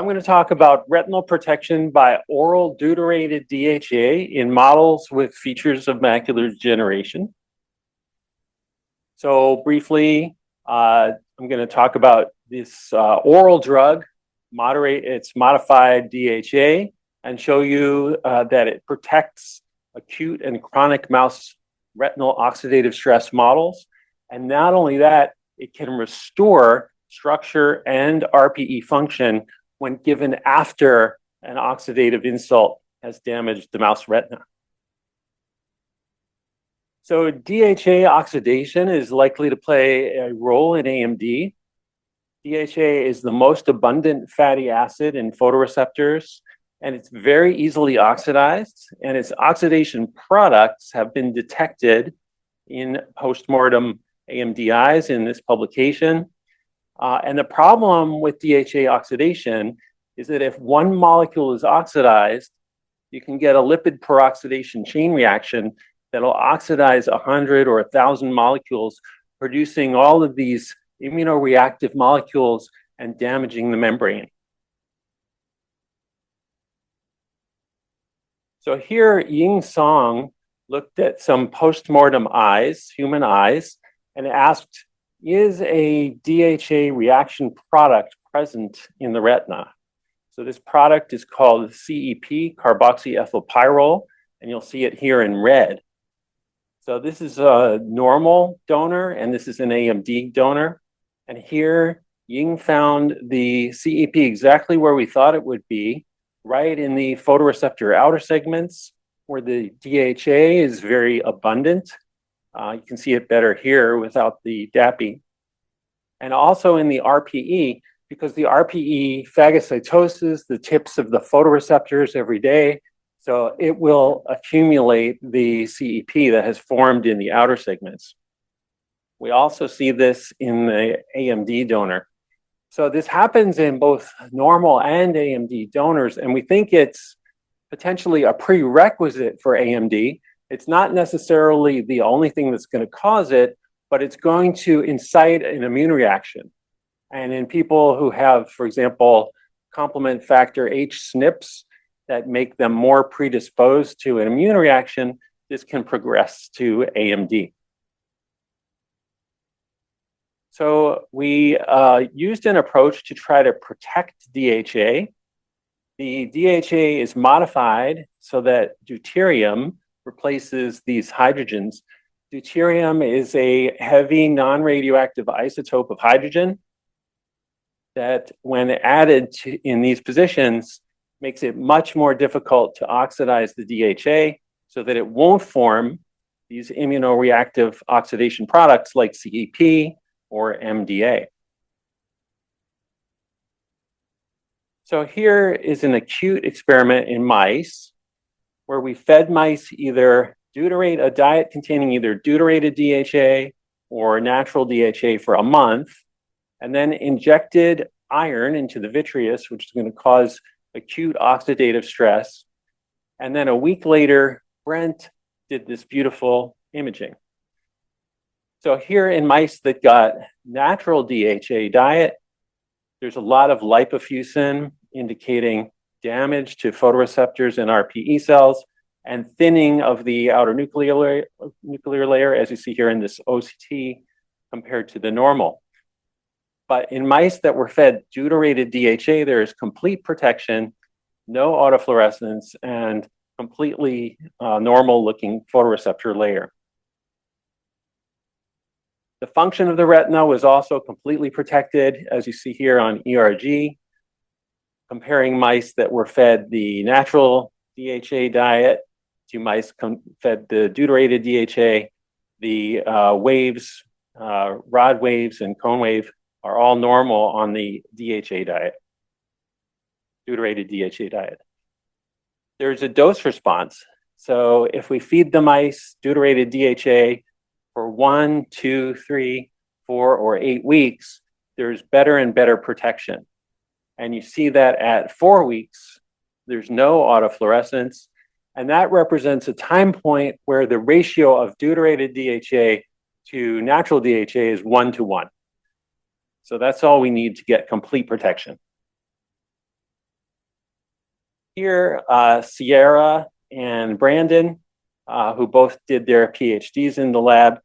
I'm going to talk about retinal protection by oral deuterated DHA in models with features of macular degeneration. So briefly, I'm going to talk about this oral drug, it's modified DHA, and show you that it protects acute and chronic mouse retinal oxidative stress models. And not only that, it can restore structure and RPE function when given after an oxidative insult has damaged the mouse retina. So DHA oxidation is likely to play a role in AMD. DHA is the most abundant fatty acid in photoreceptors, and it's very easily oxidized, and its oxidation products have been detected in postmortem AMDIs in this publication. And the problem with DHA oxidation is that if one molecule is oxidized, you can get a lipid peroxidation chain reaction that'll oxidize 100 or 1,000 molecules, producing all of these immunoreactive molecules and damaging the membrane. So here, Ying Song looked at some postmortem eyes, human eyes, and asked, is a DHA reaction product present in the retina? So this product is called CEP, carboxyethylpyrrole, and you'll see it here in red. So this is a normal donor, and this is an AMD donor. And here, Ying found the CEP exactly where we thought it would be, right in the photoreceptor outer segments, where the DHA is very abundant. You can see it better here without the DAPI. And also in the RPE, because the RPE phagocytoses the tips of the photoreceptors every day, so it will accumulate the CEP that has formed in the outer segments. We also see this in the AMD donor. So this happens in both normal and AMD donors, and we think it's potentially a prerequisite for AMD. It's not necessarily the only thing that's going to cause it, but it's going to incite an immune reaction. And in people who have, for example, complement factor H SNPs that make them more predisposed to an immune reaction, this can progress to AMD. So we used an approach to try to protect DHA. The DHA is modified so that deuterium replaces these hydrogens. Deuterium is a heavy non-radioactive isotope of hydrogen that, when added in these positions, makes it much more difficult to oxidize the DHA so that it won't form these immunoreactive oxidation products like CEP or MDA. So here is an acute experiment in mice where we fed mice a diet containing either deuterated DHA or natural DHA for a month, and then injected iron into the vitreous, which is going to cause acute oxidative stress. And then a week later, Brent did this beautiful imaging. So here in mice that got natural DHA diet, there's a lot of lipofuscin indicating damage to photoreceptors and RPE cells and thinning of the outer nuclear layer, as you see here in this OCT, compared to the normal. But in mice that were fed deuterated DHA, there is complete protection, no autofluorescence, and completely normal-looking photoreceptor layer. The function of the retina was also completely protected, as you see here on ERG, comparing mice that were fed the natural DHA diet to mice fed the deuterated DHA. The waves, rod waves and cone wave, are all normal on the DHA diet, deuterated DHA diet. There's a dose response. So if we feed the mice deuterated DHA for 1, 2, 3, 4, or 8 weeks, there's better and better protection. And you see that at 4 weeks, there's no autofluorescence. And that represents a time point where the ratio of deuterated DHA to natural DHA is 1 to 1. So that's all we need to get complete protection. Here, Sierra and Brandon, who both did their PhDs in the lab,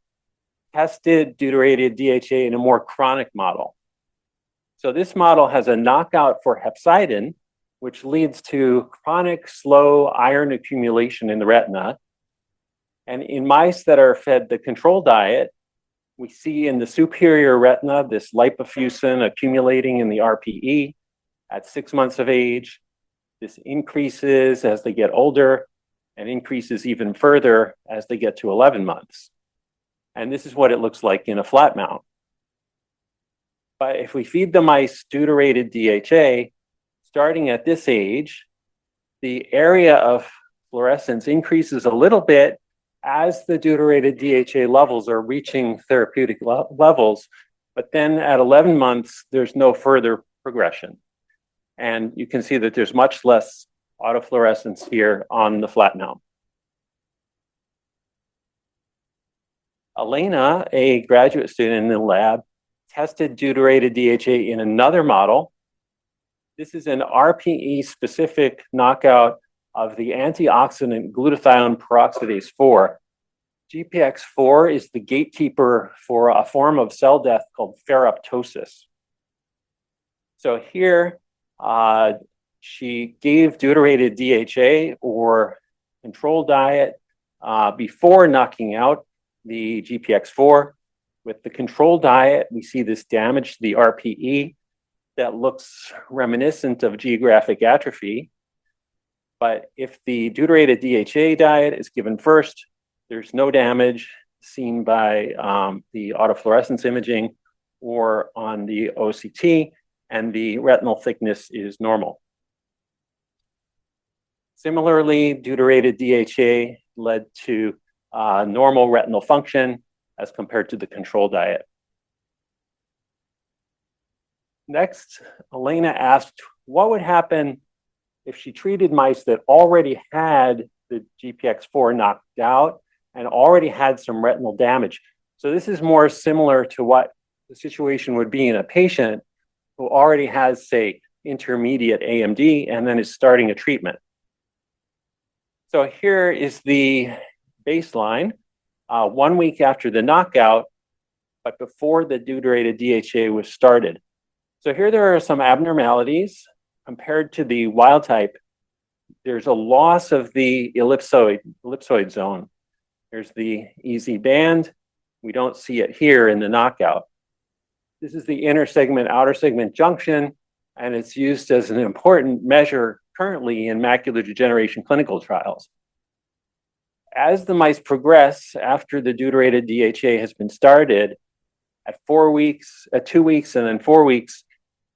tested deuterated DHA in a more chronic model. So this model has a knockout for hepcidin, which leads to chronic slow iron accumulation in the retina. And in mice that are fed the control diet, we see in the superior retina this lipofuscin accumulating in the RPE at 6 months of age. This increases as they get older and increases even further as they get to 11 months. And this is what it looks like in a flat mount. But if we feed the mice deuterated DHA, starting at this age, the area of fluorescence increases a little bit as the deuterated DHA levels are reaching therapeutic levels. But then at 11 months, there's no further progression. And you can see that there's much less autofluorescence here on the flat mount. Elena, a graduate student in the lab, tested deuterated DHA in another model. This is an RPE-specific knockout of the antioxidant glutathione peroxidase 4. GPX4 is the gatekeeper for a form of cell death called ferroptosis. So here, she gave deuterated DHA or control diet before knocking out the GPX4. With the control diet, we see this damage to the RPE that looks reminiscent of geographic atrophy. But if the deuterated DHA diet is given first, there's no damage seen by the autofluorescence imaging or on the OCT, and the retinal thickness is normal. Similarly, deuterated DHA led to normal retinal function as compared to the control diet. Next, Elena asked what would happen if she treated mice that already had the GPX4 knocked out and already had some retinal damage. So this is more similar to what the situation would be in a patient who already has, say, intermediate AMD and then is starting a treatment. So here is the baseline, 1 week after the knockout, but before the deuterated DHA was started. So here there are some abnormalities. Compared to the wild type, there's a loss of the ellipsoid zone. There's the EZ band. We don't see it here in the knockout. This is the inner segment, outer segment junction, and it's used as an important measure currently in macular degeneration clinical trials. As the mice progress after the deuterated DHA has been started, at 4 weeks, at 2 weeks, and then 4 weeks,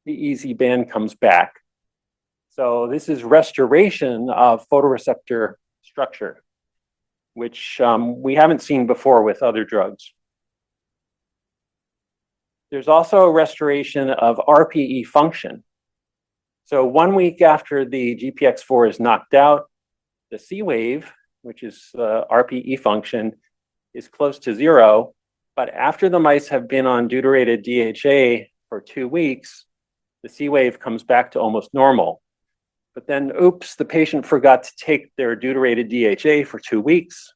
the EZ band comes back. So this is restoration of photoreceptor structure, which we haven't seen before with other drugs. There's also a restoration of RPE function. So 1 week after the GPX4 is knocked out, the C wave, which is RPE function, is close to 0. But after the mice have been on deuterated DHA for 2 weeks, the C wave comes back to almost normal. But then, oops, the patient forgot to take their deuterated DHA for 2 weeks.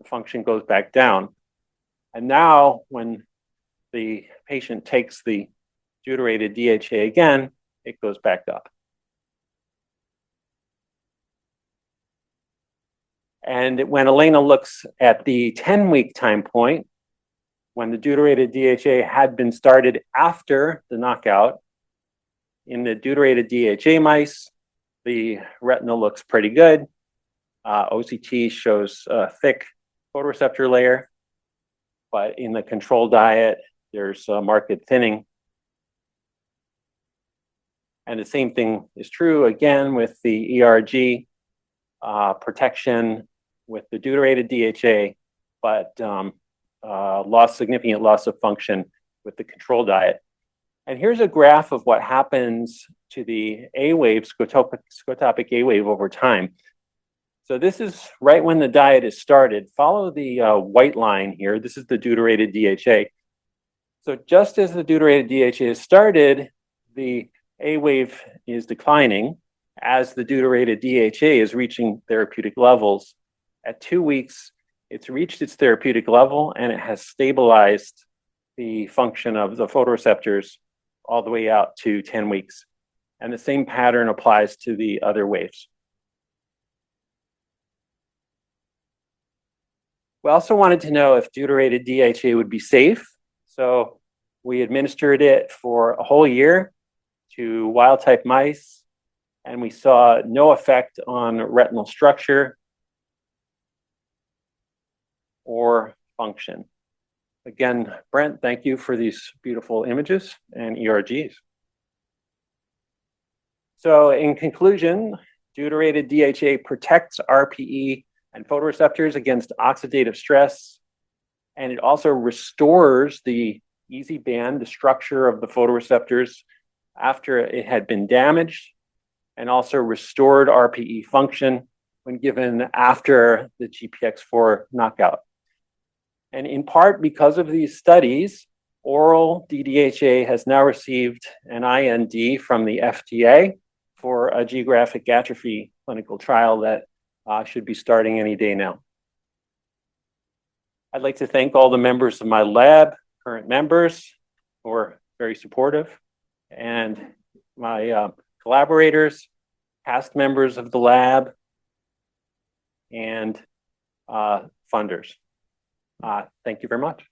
The function goes back down. And now, when the patient takes the deuterated DHA again, it goes back up. And when Elena looks at the 10-week time point, when the deuterated DHA had been started after the knockout, in the deuterated DHA mice, the retina looks pretty good. OCT shows a thick photoreceptor layer, but in the control diet, there's a marked thinning. And the same thing is true again with the ERG protection with the deuterated DHA, but significant loss of function with the control diet. And here's a graph of what happens to the A wave, scotopic A wave over time. So this is right when the diet is started. Follow the white line here. This is the deuterated DHA. So just as the deuterated DHA is started, the A wave is declining. as the deuterated DHA is reaching therapeutic levels. At 2 weeks, it's reached its therapeutic level and it has stabilized the function of the photoreceptors all the way out to 10 weeks. And the same pattern applies to the other waves. We also wanted to know if deuterated DHA would be safe. So we administered it for a whole year to wild type mice, and we saw no effect on retinal structure or function. Again, Brent, thank you for these beautiful images and ERGs. So in conclusion, deuterated DHA protects RPE and photoreceptors against oxidative stress, and it also restores the easy band, the structure of the photoreceptors after it had been damaged, and also restored RPE function when given after the GPX4 knockout. And in part because of these studies, oral D-DHA has now received an IND from the FDA for a geographic atrophy clinical trial that should be starting any day now. I'd like to thank all the members of my lab, current members, who are very supportive, and my collaborators, past members of the lab, and funders. Thank you very much.